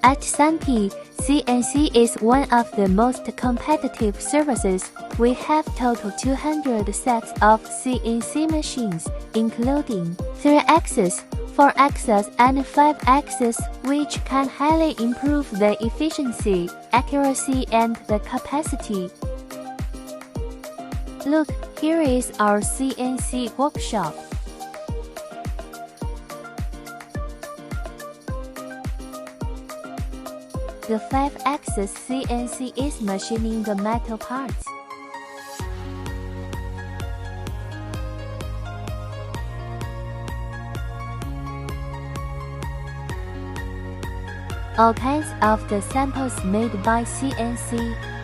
At SuNPe, CNC is one of the most competitive services. We have total 200 sets of CNC machines, including 3-axis, 4-axis and 5-axis, which can highly improve the efficiency, accuracy and the capacity. Look, here is our CNC workshop. The 5-axis CNC is machining the metal parts. All kinds of the samples made by CNC.